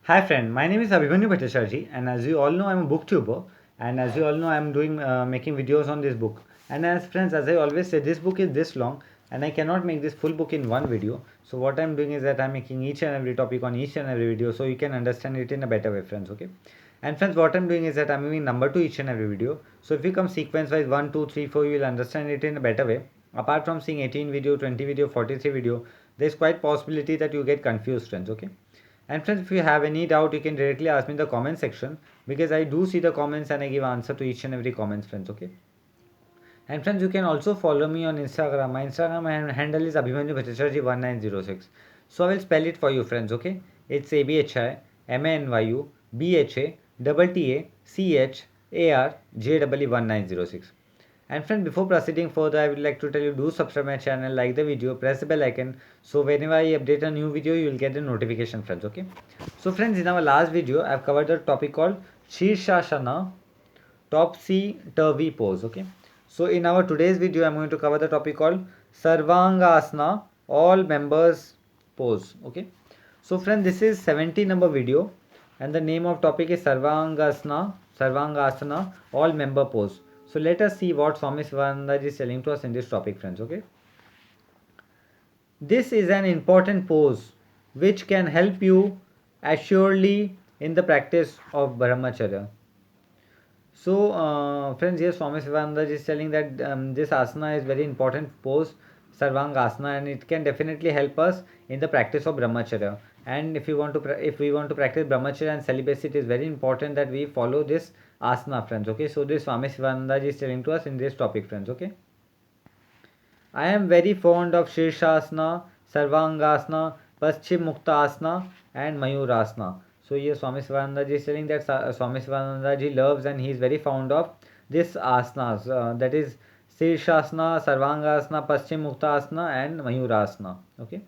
Hi friend, my name is Abhimanyu Bhattacharjee, and as you all know, I'm a booktuber, and as you all know, I'm doing making videos on this book. And as friends, as I always say, this book is this long, and I cannot make this full book in one video. So what I'm doing is that I'm making each and every topic on each and every video, so you can understand it in a better way, friends. Okay. And friends, what I'm doing is that I'm giving number to each and every video. So if you come sequence wise 1, 2, 3, 4, you will understand it in a better way. Apart from seeing 18 video, 20 video, 43 video, there's quite possibility that you get confused, friends. Okay. And friends, if you have any doubt, you can directly ask me in the comment section, because I do see the comments and I give answer to each and every comments, friends. Okay. And friends, you can also follow me on Instagram. My Instagram handle is Abhimanyu Bhattacharjee 1906. So I will spell it for you, friends. Okay. It's ABHIMANYU BHATTACHAR 1906. And friend, before proceeding further, I would like to tell you, do subscribe my channel, like the video, press the bell icon, so whenever I update a new video, you will get the notification, friends. Okay. So friends, in our last video, I've covered the topic called Shirshasana, topsy turvy pose. Okay. So in our today's video, I'm going to cover the topic called Sarvangasana, all members pose. Okay. So friend, this is 70 number video, and the name of topic is Sarvangasana, all member pose. So let us see what Swami Sivananda is telling to us in this topic, friends. Okay. This is an important pose which can help you assuredly in the practice of brahmacharya. So, friends, here Swami Sivananda is telling that this asana is very important pose, Sarvangasana, and it can definitely help us in the practice of brahmacharya. And if you want to, if we want to practice brahmacharya and celibacy, it is very important that we follow this asana, friends. Okay, so this Swami Sivananda is telling to us in this topic, friends. Okay. I am very fond of Shirshasana, Sarvangasana, Paschim Muktasana, and Mayurasana. So here Swami Sivananda ji is telling that Swami Sivananda ji loves and he is very fond of this asanas. That is Shirshasana, Sarvangasana, Paschim Muktasana, and Mayurasana. Okay.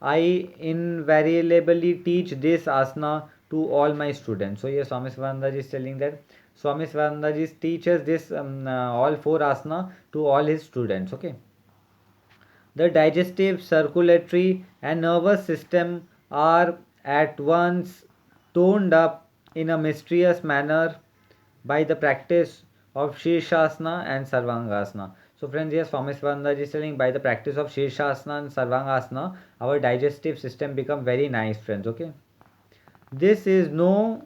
I invariably teach this asana to all my students. So here Swami Sivananda ji is telling that Swami Sivananda ji teaches this all four asana to all his students. Okay. The digestive, circulatory, and nervous system are at once toned up in a mysterious manner by the practice of Shirshasana and Sarvangasana. So friends, yes, Swami Sivananda is telling by the practice of Shirshasana and Sarvangasana, our digestive system become very nice, friends. Okay. This is no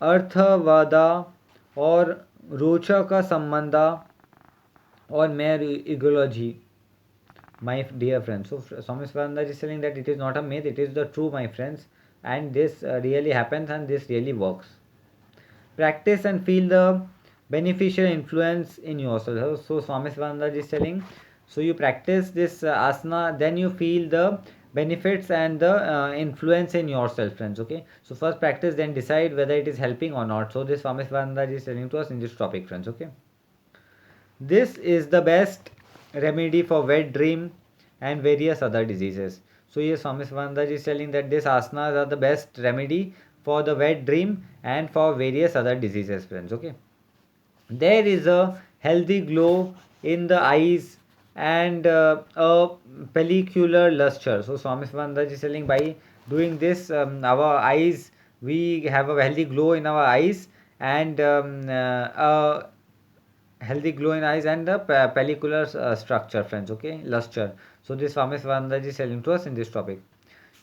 Arthavada or Rochaka Sambandha or mere ecology, my dear friends. So Swami Swananda is telling that it is not a myth, it is the true, my friends, and this really happens and this really works. Practice and feel the beneficial influence in yourself. So Swami Swananda is telling, so you practice this asana, then you feel the benefits and the influence in yourself, friends. Okay, so first practice, then decide whether it is helping or not. So this Swami Swananda is telling to us in this topic, friends. Okay. This is the best remedy for wet dream and various other diseases. So here Swami Sivananda is telling that these asanas are the best remedy for the wet dream and for various other diseases, friends. Okay. There is a healthy glow in the eyes and a pellicular luster. So Swami Sivananda is telling by doing this, our eyes, we have a healthy glow in our eyes and a healthy glow in eyes and the pellicular structure, friends. Okay, luster. So this Swami Sivananda is telling to us in this topic.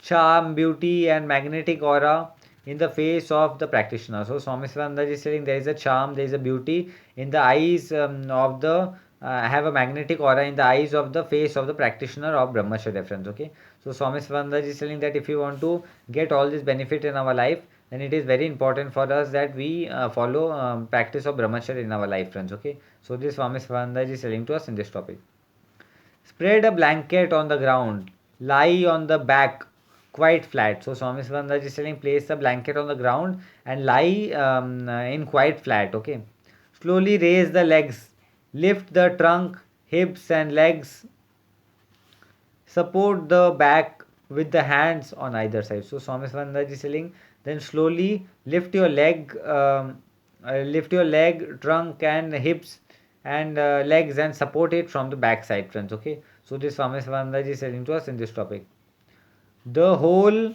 Charm, beauty, and magnetic aura in the face of the practitioner. So Swami Sivananda is saying there is a charm, there is a beauty in the eyes of the have a magnetic aura in the eyes of the face of the practitioner of brahmacharya, friends. Okay. So Swami Sivananda is telling that if you want to get all this benefit in our life, then it is very important for us that we follow practice of brahmacharya in our life, friends. Okay. So this Swami Sivananda is telling to us in this topic. Spread a blanket on the ground. Lie on the back quite flat. So Swami Sivananda is telling place the blanket on the ground and lie in quite flat. Okay. Slowly raise the legs. Lift the trunk, hips and legs. Support the back with the hands on either side. So Swami Sivananda is telling then slowly lift your leg, trunk and hips and legs and support it from the back side, friends. Okay. So this Swami Sivananda is telling to us in this topic. The whole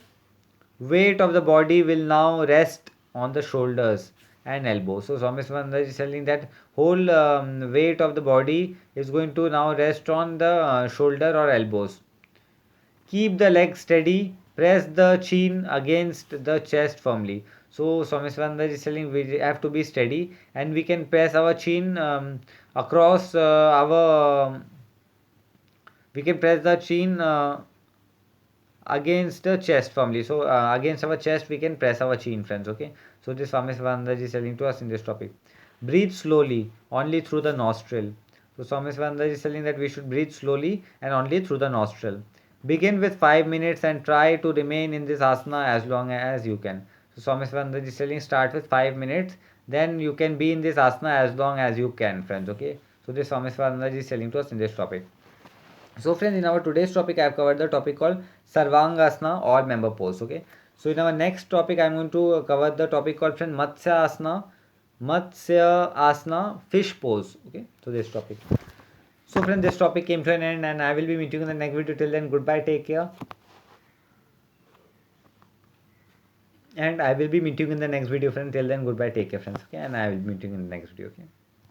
weight of the body will now rest on the shoulders and elbows. So Swami Svananda is telling that whole weight of the body is going to now rest on the shoulder or elbows. Keep the leg steady. Press the chin against the chest firmly. So Swami Svananda is telling we have to be steady, and we can press our chin across our. We can press the chin against the chest firmly. So against our chest, we can press our chin, friends. Okay. So this Swami Svananda is telling to us in this topic. Breathe slowly, only through the nostril. So Swami Svananda is telling that we should breathe slowly and only through the nostril. Begin with 5 minutes and try to remain in this asana as long as you can. So Swami Svananda is telling start with 5 minutes, then you can be in this asana as long as you can, friends. Okay. So this Swami Svananda is telling to us in this topic. So friends, in our today's topic, I have covered the topic called Sarvangasana or member pose. Okay. So in our next topic, I am going to cover the topic called friend Matsya Asana, fish pose. Okay. So this topic. So friends, this topic came to an end, and I will be meeting you in the next video. Till then, goodbye, take care. And I will be meeting you in the next video, friends. Till then, goodbye, take care, friends. Okay. And I will be meeting you in the next video. Okay.